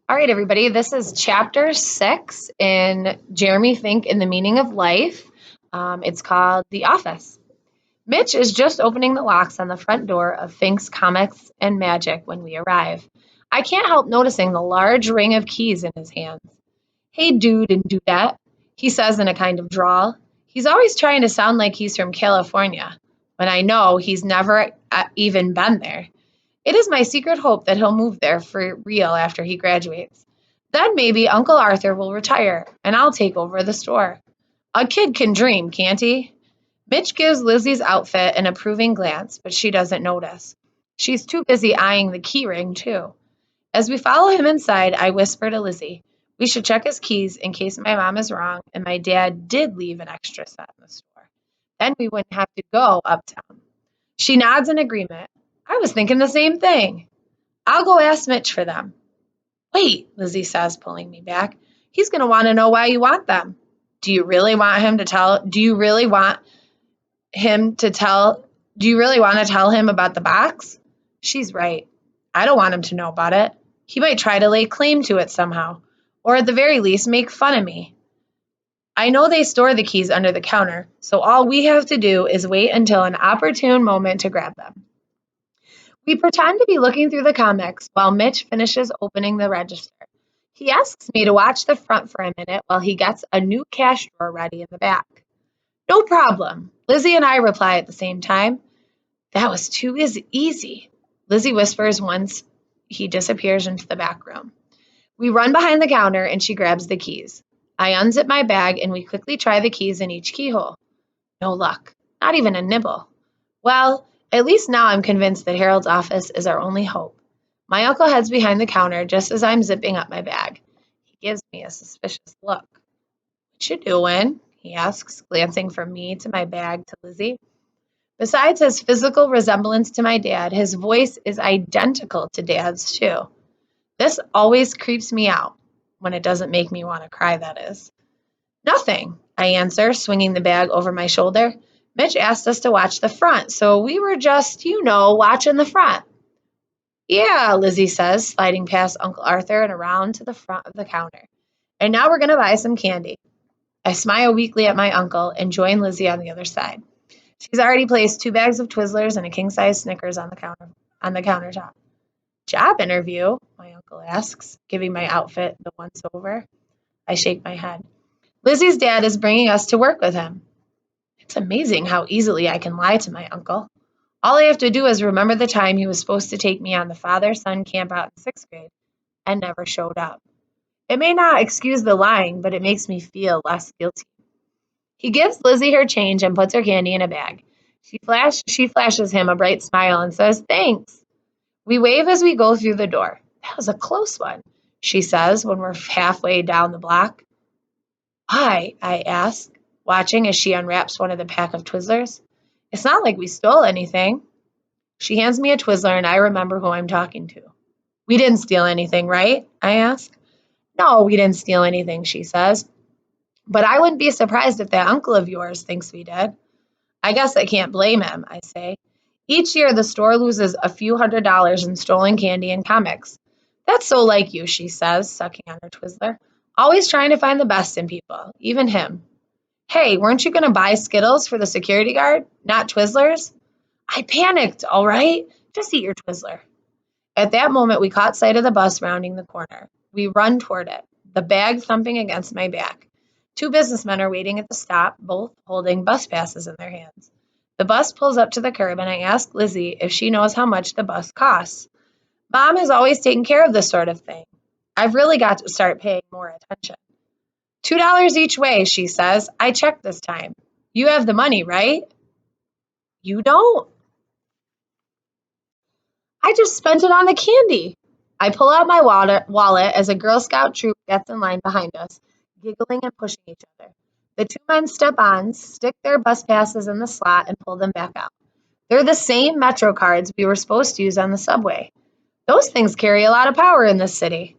All right, everybody, this is chapter 6 in Jeremy Fink in the Meaning of Life. It's called The Office. Mitch is just opening the locks on the front door of Fink's Comics and Magic when we arrive. I can't help noticing the large ring of keys in his hands. Hey, dude and dudette, he says in a kind of drawl. He's always trying to sound like he's from California, when I know he's never even been there. It is my secret hope that he'll move there for real after he graduates. Then maybe Uncle Arthur will retire and I'll take over the store. A kid can dream, can't he? Mitch gives Lizzie's outfit an approving glance, but she doesn't notice. She's too busy eyeing the key ring, too. As we follow him inside, I whisper to Lizzie, we should check his keys in case my mom is wrong and my dad did leave an extra set in the store. Then we wouldn't have to go uptown. She nods in agreement. I was thinking the same thing. I'll go ask Mitch for them. Wait, Lizzie says, pulling me back. He's going to want to know why you want them. Do you really want him to tell? Do you really want him to tell? Do you really want to tell him about the box? She's right. I don't want him to know about it. He might try to lay claim to it somehow, or at the very least make fun of me. I know they store the keys under the counter, so all we have to do is wait until an opportune moment to grab them. We pretend to be looking through the comics while Mitch finishes opening the register. He asks me to watch the front for a minute while he gets a new cash drawer ready in the back. No problem. Lizzie and I reply at the same time. That was too easy, Lizzie whispers once he disappears into the back room. We run behind the counter and she grabs the keys. I unzip my bag and we quickly try the keys in each keyhole. No luck. Not even a nibble. Well, at least now I'm convinced that Harold's office is our only hope. My uncle heads behind the counter just as I'm zipping up my bag. He gives me a suspicious look. What you doing? He asks, glancing from me to my bag to Lizzie. Besides his physical resemblance to my dad, his voice is identical to Dad's too. This always creeps me out, when it doesn't make me want to cry, that is. Nothing, I answer, swinging the bag over my shoulder. Mitch asked us to watch the front, so we were just, watching the front. Yeah, Lizzie says, sliding past Uncle Arthur and around to the front of the counter. And now we're going to buy some candy. I smile weakly at my uncle and join Lizzie on the other side. She's already placed 2 bags of Twizzlers and a king-size Snickers on the countertop. Job interview? My uncle asks, giving my outfit the once-over. I shake my head. Lizzie's dad is bringing us to work with him. It's amazing how easily I can lie to my uncle. All I have to do is remember the time he was supposed to take me on the father-son camp out in 6th grade and never showed up. It may not excuse the lying, but it makes me feel less guilty. He gives Lizzie her change and puts her candy in a bag. She flashes him a bright smile and says, thanks. We wave as we go through the door. That was a close one, she says when we're halfway down the block. Why? I ask, watching as she unwraps one of the pack of Twizzlers. It's not like we stole anything. She hands me a Twizzler and I remember who I'm talking to. We didn't steal anything, right? I ask. No, we didn't steal anything, she says. But I wouldn't be surprised if that uncle of yours thinks we did. I guess I can't blame him, I say. Each year the store loses a few $100s in stolen candy and comics. That's so like you, she says, sucking on her Twizzler. Always trying to find the best in people, even him. Hey, weren't you going to buy Skittles for the security guard, not Twizzlers? I panicked, all right? Just eat your Twizzler. At that moment, we caught sight of the bus rounding the corner. We run toward it, the bag thumping against my back. 2 businessmen are waiting at the stop, both holding bus passes in their hands. The bus pulls up to the curb, and I ask Lizzie if she knows how much the bus costs. Mom has always taken care of this sort of thing. I've really got to start paying more attention. $2 each way, she says. I checked this time. You have the money, right? You don't? I just spent it on the candy. I pull out my wallet as a Girl Scout troop gets in line behind us, giggling and pushing each other. The 2 men step on, stick their bus passes in the slot, and pull them back out. They're the same Metro cards we were supposed to use on the subway. Those things carry a lot of power in this city.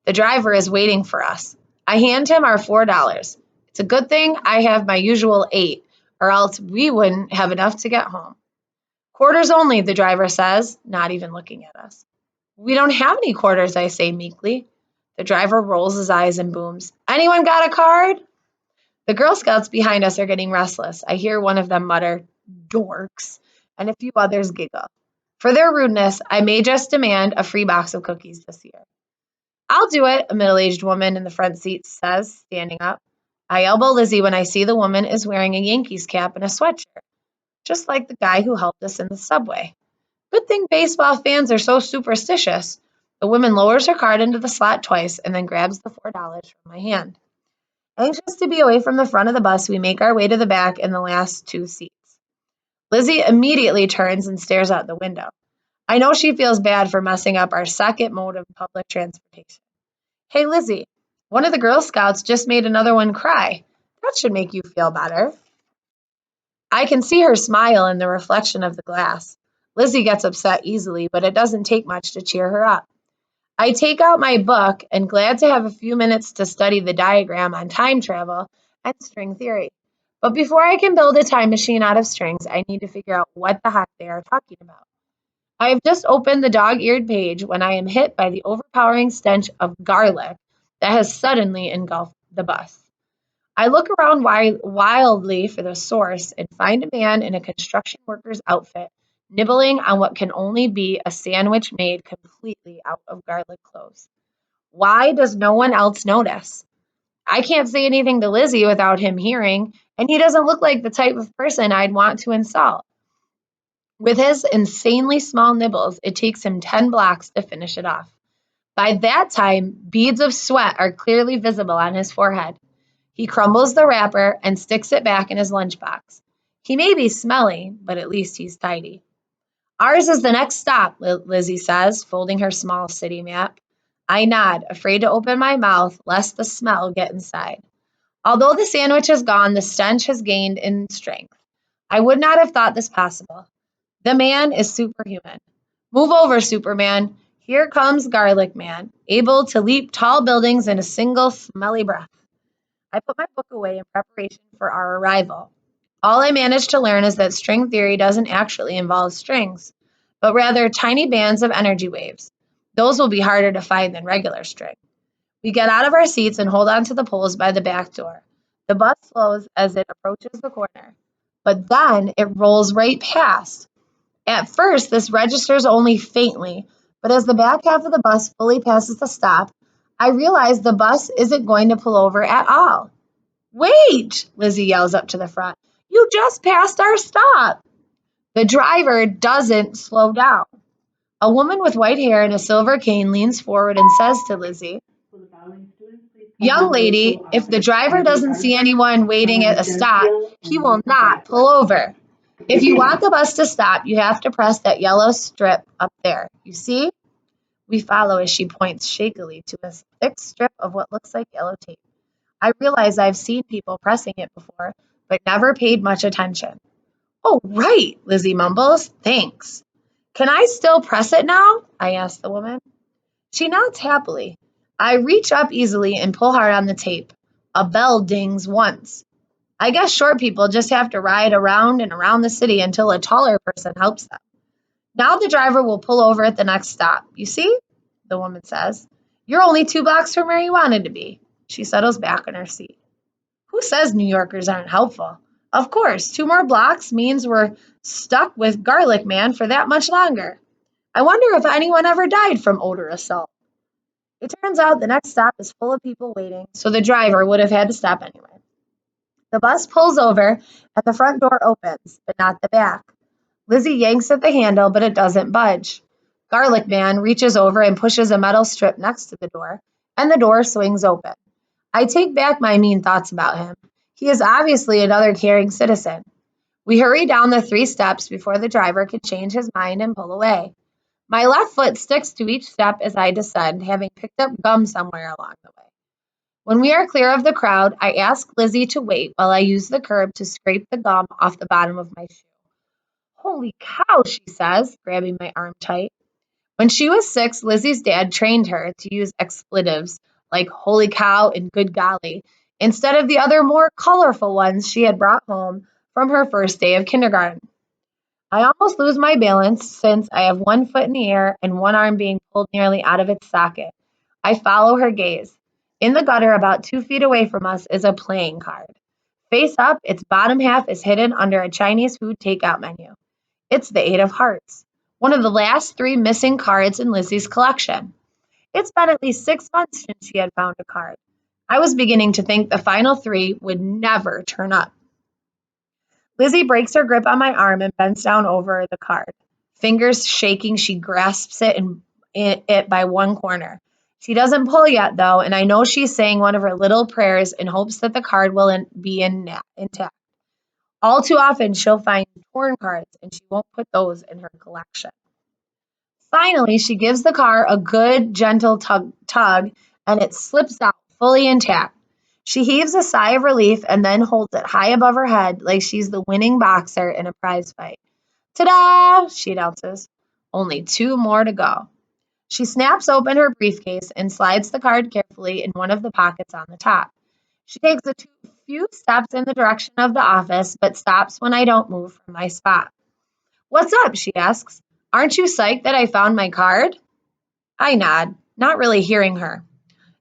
The driver is waiting for us. I hand him our $4. It's a good thing I have my usual 8, or else we wouldn't have enough to get home. Quarters only, the driver says, not even looking at us. We don't have any quarters, I say meekly. The driver rolls his eyes and booms, "Anyone got a card?" The Girl Scouts behind us are getting restless. I hear one of them mutter, "Dorks," and a few others giggle. For their rudeness, I may just demand a free box of cookies this year. "I'll do it," a middle-aged woman in the front seat says, standing up. I elbow Lizzie when I see the woman is wearing a Yankees cap and a sweatshirt, just like the guy who helped us in the subway. Good thing baseball fans are so superstitious. The woman lowers her card into the slot twice and then grabs the $4 from my hand. Anxious to be away from the front of the bus, we make our way to the back in the last two seats. Lizzie immediately turns and stares out the window. I know she feels bad for messing up our second mode of public transportation. "Hey, Lizzie, one of the Girl Scouts just made another one cry. That should make you feel better." I can see her smile in the reflection of the glass. Lizzie gets upset easily, but it doesn't take much to cheer her up. I take out my book and glad to have a few minutes to study the diagram on time travel and string theory. But before I can build a time machine out of strings, I need to figure out what the heck they are talking about. I have just opened the dog-eared page when I am hit by the overpowering stench of garlic that has suddenly engulfed the bus. I look around wildly for the source and find a man in a construction worker's outfit nibbling on what can only be a sandwich made completely out of garlic cloves. Why does no one else notice? I can't say anything to Lizzie without him hearing, and he doesn't look like the type of person I'd want to insult. With his insanely small nibbles, it takes him 10 blocks to finish it off. By that time, beads of sweat are clearly visible on his forehead. He crumbles the wrapper and sticks it back in his lunchbox. He may be smelly, but at least he's tidy. "Ours is the next stop," Lizzie says, folding her small city map. I nod, afraid to open my mouth lest the smell get inside. Although the sandwich is gone, the stench has gained in strength. I would not have thought this possible. The man is superhuman. Move over, Superman. Here comes Garlic Man, able to leap tall buildings in a single smelly breath. I put my book away in preparation for our arrival. All I managed to learn is that string theory doesn't actually involve strings, but rather tiny bands of energy waves. Those will be harder to find than regular string. We get out of our seats and hold on to the poles by the back door. The bus slows as it approaches the corner, but then it rolls right past. At first, this registers only faintly, but as the back half of the bus fully passes the stop, I realize the bus isn't going to pull over at all. "Wait!" Lizzie yells up to the front. "You just passed our stop." The driver doesn't slow down. A woman with white hair and a silver cane leans forward and says to Lizzie, "Young lady, if the driver doesn't see anyone waiting at a stop, he will not pull over. If you want the bus to stop, you have to press that yellow strip up there. You see?" We follow as she points shakily to a thick strip of what looks like yellow tape. I realize I've seen people pressing it before, but never paid much attention. "Oh, right," Lizzie mumbles. "Thanks." "Can I still press it now?" I ask the woman. She nods happily. I reach up easily and pull hard on the tape. A bell dings once. I guess short people just have to ride around and around the city until a taller person helps them. "Now the driver will pull over at the next stop. You see?" the woman says. "You're only 2 blocks from where you wanted to be." She settles back in her seat. Who says New Yorkers aren't helpful? Of course, 2 more blocks means we're stuck with Garlic Man for that much longer. I wonder if anyone ever died from odor assault. It turns out the next stop is full of people waiting, so the driver would have had to stop anyway. The bus pulls over and the front door opens, but not the back. Lizzie yanks at the handle, but it doesn't budge. Garlic Man reaches over and pushes a metal strip next to the door, and the door swings open. I take back my mean thoughts about him. He is obviously another caring citizen. We hurry down the 3 steps before the driver can change his mind and pull away. My left foot sticks to each step as I descend, having picked up gum somewhere along the way. When we are clear of the crowd, I ask Lizzie to wait while I use the curb to scrape the gum off the bottom of my shoe. "Holy cow," she says, grabbing my arm tight. When she was 6, Lizzie's dad trained her to use expletives like "holy cow" and "good golly" instead of the other more colorful ones she had brought home from her first day of kindergarten. I almost lose my balance since I have one foot in the air and one arm being pulled nearly out of its socket. I follow her gaze. In the gutter about 2 feet away from us is a playing card. Face up, its bottom half is hidden under a Chinese food takeout menu. It's the Eight of Hearts, one of the last 3 missing cards in Lizzie's collection. It's been at least 6 months since she had found a card. I was beginning to think the final 3 would never turn up. Lizzie breaks her grip on my arm and bends down over the card. Fingers shaking, she grasps it by one corner. She doesn't pull yet, though, and I know she's saying one of her little prayers in hopes that the card will be intact. All too often, she'll find torn cards, and she won't put those in her collection. Finally, she gives the card a good, gentle tug, and it slips out fully intact. She heaves a sigh of relief and then holds it high above her head like she's the winning boxer in a prize fight. Ta-da! She announces. Only 2 more to go. She snaps open her briefcase and slides the card carefully in one of the pockets on the top. She takes a few steps in the direction of the office, but stops when I don't move from my spot. What's up? She asks. Aren't you psyched that I found my card? I nod, not really hearing her.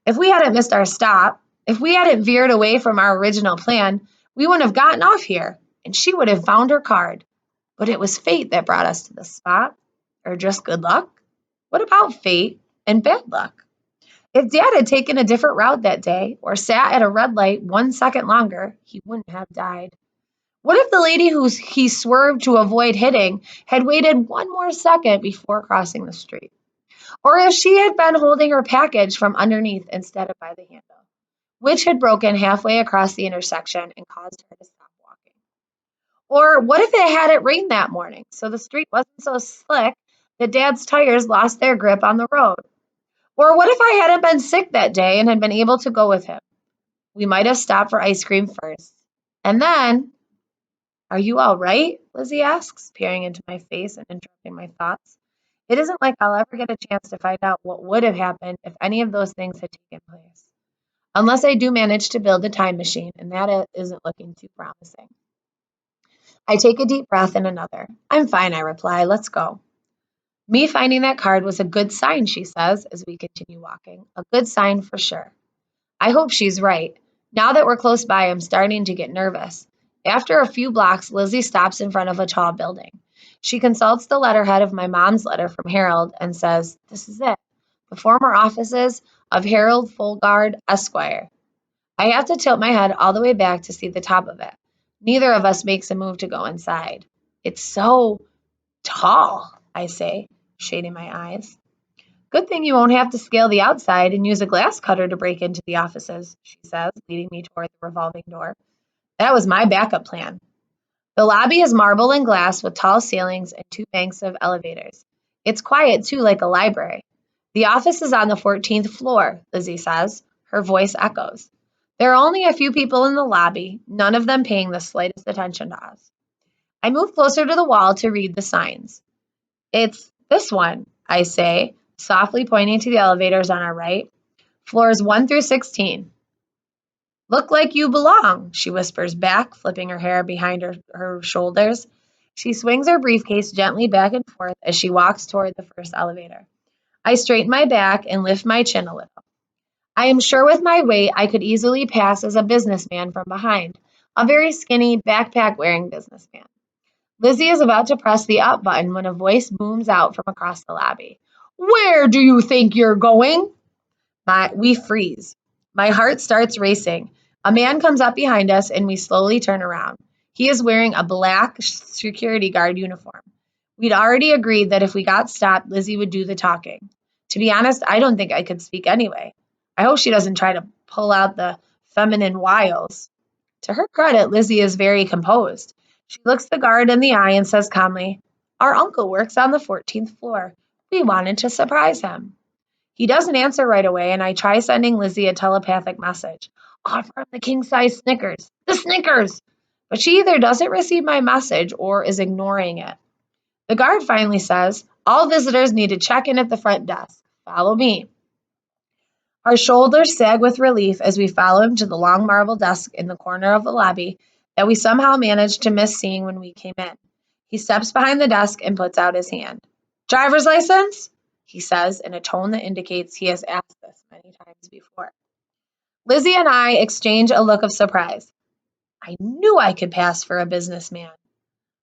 If we hadn't missed our stop, if we hadn't veered away from our original plan, we wouldn't have gotten off here, and she would have found her card. But it was fate that brought us to this spot. Or just good luck? What about fate and bad luck? If Dad had taken a different route that day, or sat at a red light 1 second longer, he wouldn't have died. What if the lady who he swerved to avoid hitting had waited 1 more second before crossing the street? Or if she had been holding her package from underneath instead of by the handle, which had broken halfway across the intersection and caused her to stop walking? Or what if it hadn't rained that morning, so the street wasn't so slick that Dad's tires lost their grip on the road? Or what if I hadn't been sick that day and had been able to go with him? We might have stopped for ice cream first. And then, are you all right? Lizzie asks, peering into my face and interrupting my thoughts. It isn't like I'll ever get a chance to find out what would have happened if any of those things had taken place. Unless I do manage to build a time machine, and that isn't looking too promising. I take a deep breath and another. I'm fine, I reply. Let's go. Me finding that card was a good sign, she says, as we continue walking. A good sign for sure. I hope she's right. Now that we're close by, I'm starting to get nervous. After a few blocks, Lizzie stops in front of a tall building. She consults the letterhead of my mom's letter from Harold and says, This is it. The former offices of Harold Folgard, Esquire. I have to tilt my head all the way back to see the top of it. Neither of us makes a move to go inside. It's so tall, I say, shading my eyes. Good thing you won't have to scale the outside and use a glass cutter to break into the offices, she says, leading me toward the revolving door. That was my backup plan. The lobby is marble and glass with tall ceilings and 2 banks of elevators. It's quiet, too, like a library. The office is on the 14th floor, Lizzie says. Her voice echoes. There are only a few people in the lobby, none of them paying the slightest attention to us. I move closer to the wall to read the signs. It's this one, I say, softly pointing to the elevators on our right. Floors 1 through 16. Look like you belong, she whispers back, flipping her hair behind her shoulders. She swings her briefcase gently back and forth as she walks toward the first elevator. I straighten my back and lift my chin a little. I am sure with my weight I could easily pass as a businessman from behind, a very skinny, backpack-wearing businessman. Lizzie is about to press the up button when a voice booms out from across the lobby. Where do you think you're going? We freeze. My heart starts racing. A man comes up behind us and we slowly turn around. He is wearing a black security guard uniform. We'd already agreed that if we got stopped, Lizzie would do the talking. To be honest, I don't think I could speak anyway. I hope she doesn't try to pull out the feminine wiles. To her credit, Lizzie is very composed. She looks the guard in the eye and says calmly, Our uncle works on the 14th floor. We wanted to surprise him. He doesn't answer right away, and I try sending Lizzie a telepathic message. Offer him the king-size Snickers. The Snickers! But she either doesn't receive my message or is ignoring it. The guard finally says, All visitors need to check in at the front desk. Follow me. Our shoulders sag with relief as we follow him to the long marble desk in the corner of the lobby that we somehow managed to miss seeing when we came in. He steps behind the desk and puts out his hand. Driver's license? he says in a tone that indicates he has asked this many times before. Lizzie and I exchange a look of surprise. I knew I could pass for a businessman.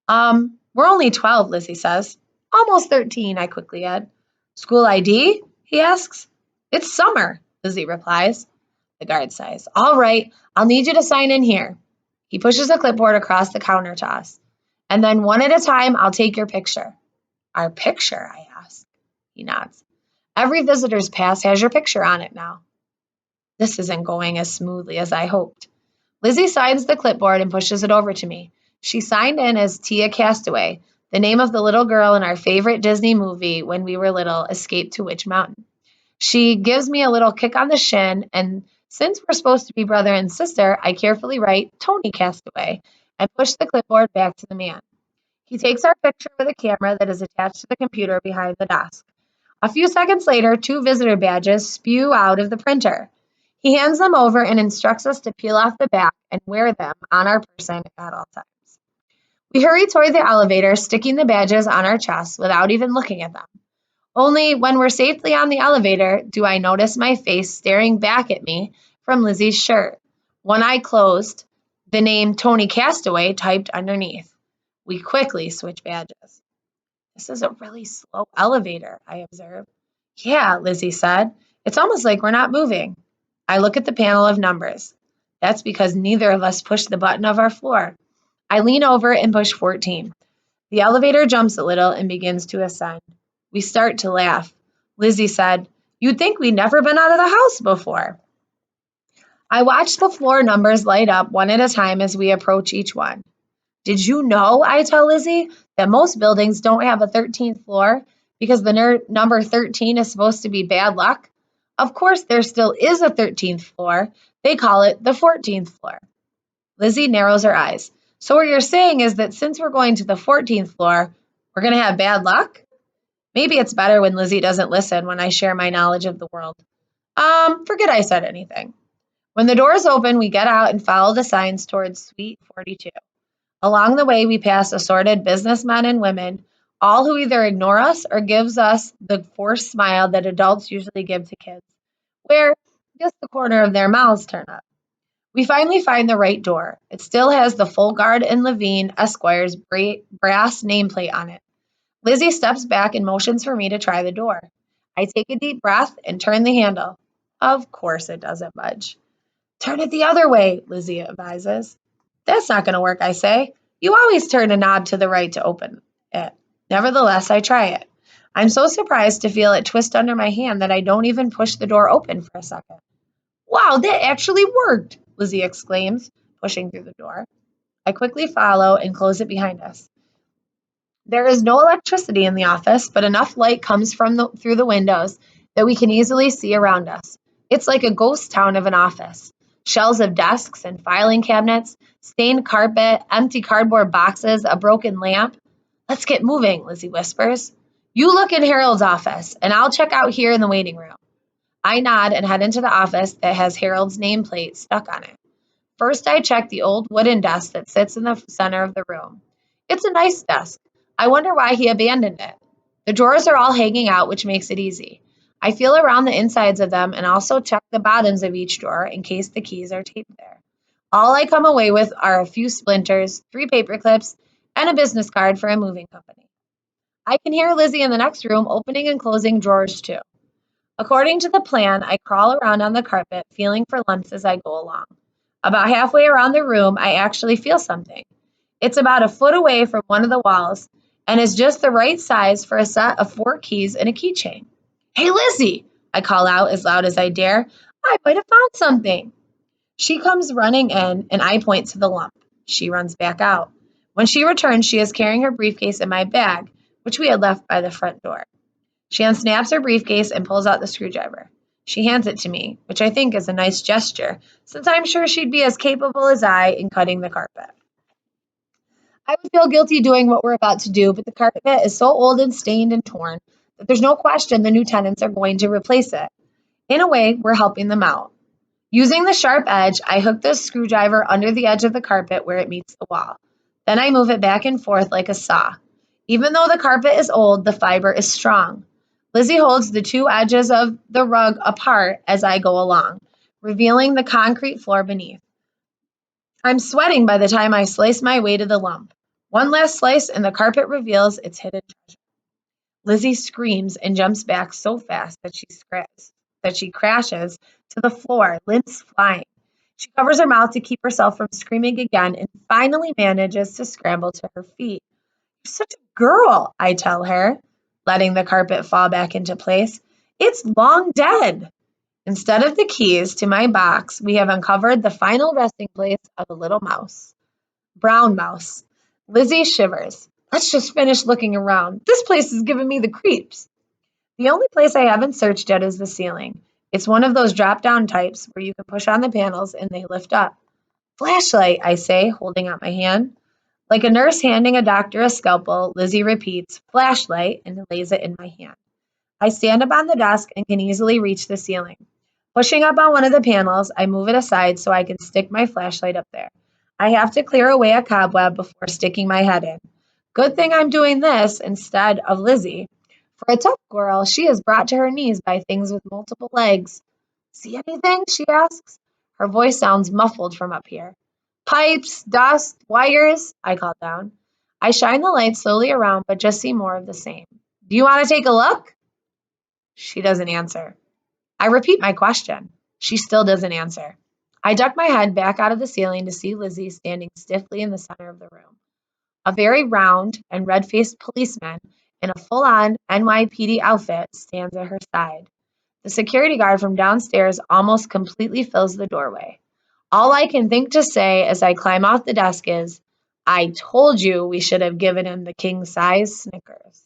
We're only 12, Lizzie says. Almost 13, I quickly add. School ID? He asks. It's summer, Lizzie replies. The guard sighs. All right, I'll need you to sign in here. He pushes a clipboard across the counter to us. And then one at a time, I'll take your picture. Our picture, I ask. He nods. Every visitor's pass has your picture on it now. This isn't going as smoothly as I hoped. Lizzie signs the clipboard and pushes it over to me. She signed in as Tia Castaway, the name of the little girl in our favorite Disney movie when we were little, Escape to Witch Mountain. She gives me a little kick on the shin, and since we're supposed to be brother and sister, I carefully write Tony Castaway and push the clipboard back to the man. He takes our picture with a camera that is attached to the computer behind the desk. A few seconds later, 2 visitor badges spew out of the printer. He hands them over and instructs us to peel off the back and wear them on our person at all times. We hurry toward the elevator, sticking the badges on our chests without even looking at them. Only when we're safely on the elevator do I notice my face staring back at me from Lizzie's shirt. One eye closed, the name Tony Castaway typed underneath. We quickly switch badges. This is a really slow elevator, I observe. Yeah, Lizzie said. It's almost like we're not moving. I look at the panel of numbers. That's because neither of us pushed the button of our floor. I lean over and push 14. The elevator jumps a little and begins to ascend. We start to laugh. Lizzie said, You'd think we'd never been out of the house before. I watch the floor numbers light up one at a time as we approach each one. Did you know, I tell Lizzie, that most buildings don't have a 13th floor because the number 13 is supposed to be bad luck? Of course, there still is a 13th floor. They call it the 14th floor. Lizzie narrows her eyes. So what you're saying is that since we're going to the 14th floor, we're going to have bad luck? Maybe it's better when Lizzie doesn't listen when I share my knowledge of the world. Forget I said anything. When the doors open, we get out and follow the signs towards Suite 42. Along the way, we pass assorted businessmen and women, all who either ignore us or gives us the forced smile that adults usually give to kids, where just the corner of their mouths turn up. We finally find the right door. It still has the Fulgard and Levine Esquire's brass nameplate on it. Lizzie steps back and motions for me to try the door. I take a deep breath and turn the handle. Of course it doesn't budge. Turn it the other way, Lizzie advises. That's not going to work, I say. You always turn a knob to the right to open it. Nevertheless, I try it. I'm so surprised to feel it twist under my hand that I don't even push the door open for a second. Wow, that actually worked, Lizzie exclaims, pushing through the door. I quickly follow and close it behind us. There is no electricity in the office, but enough light comes through the windows that we can easily see around us. It's like a ghost town of an office. Shelves of desks and filing cabinets, stained carpet, empty cardboard boxes, a broken lamp. Let's get moving, Lizzie whispers. You look in Harold's office, and I'll check out here in the waiting room. I nod and head into the office that has Harold's nameplate stuck on it. First, I check the old wooden desk that sits in the center of the room. It's a nice desk. I wonder why he abandoned it. The drawers are all hanging out, which makes it easy. I feel around the insides of them and also check the bottoms of each drawer in case the keys are taped there. All I come away with are a few splinters, 3 paper clips, and a business card for a moving company. I can hear Lizzie in the next room opening and closing drawers too. According to the plan, I crawl around on the carpet, feeling for lumps as I go along. About halfway around the room, I actually feel something. It's about a foot away from one of the walls and is just the right size for a set of 4 keys and a keychain. Hey, Lizzie, I call out as loud as I dare. I might have found something. She comes running in and I point to the lump. She runs back out. When she returns, she is carrying her briefcase and my bag, which we had left by the front door. She unsnaps her briefcase and pulls out the screwdriver. She hands it to me, which I think is a nice gesture, since I'm sure she'd be as capable as I in cutting the carpet. I would feel guilty doing what we're about to do, but the carpet is so old and stained and torn that there's no question the new tenants are going to replace it. In a way, we're helping them out. Using the sharp edge, I hook the screwdriver under the edge of the carpet where it meets the wall. Then I move it back and forth like a saw. Even though the carpet is old, the fiber is strong. Lizzie holds the two edges of the rug apart as I go along, revealing the concrete floor beneath. I'm sweating by the time I slice my way to the lump. One last slice and the carpet reveals its hidden treasure. Lizzie screams and jumps back so fast that she crashes to the floor, limbs flying. She covers her mouth to keep herself from screaming again and finally manages to scramble to her feet. You're such a girl, I tell her, letting the carpet fall back into place. It's long dead. Instead of the keys to my box, we have uncovered the final resting place of a little mouse. Brown mouse. Lizzie shivers. Let's just finish looking around. This place is giving me the creeps. The only place I haven't searched yet is the ceiling. It's one of those drop-down types where you can push on the panels and they lift up. Flashlight, I say, holding out my hand. Like a nurse handing a doctor a scalpel, Lizzie repeats, flashlight, and lays it in my hand. I stand up on the desk and can easily reach the ceiling. Pushing up on one of the panels, I move it aside so I can stick my flashlight up there. I have to clear away a cobweb before sticking my head in. Good thing I'm doing this instead of Lizzie. For a tough girl, she is brought to her knees by things with multiple legs. See anything? She asks. Her voice sounds muffled from up here. Pipes, dust, wires, I call down. I shine the light slowly around, but just see more of the same. Do you want to take a look? She doesn't answer. I repeat my question. She still doesn't answer. I duck my head back out of the ceiling to see Lizzie standing stiffly in the center of the room. A very round and red-faced policeman in a full-on NYPD outfit stands at her side. The security guard from downstairs almost completely fills the doorway. All I can think to say as I climb off the desk is, I told you we should have given him the king-size Snickers.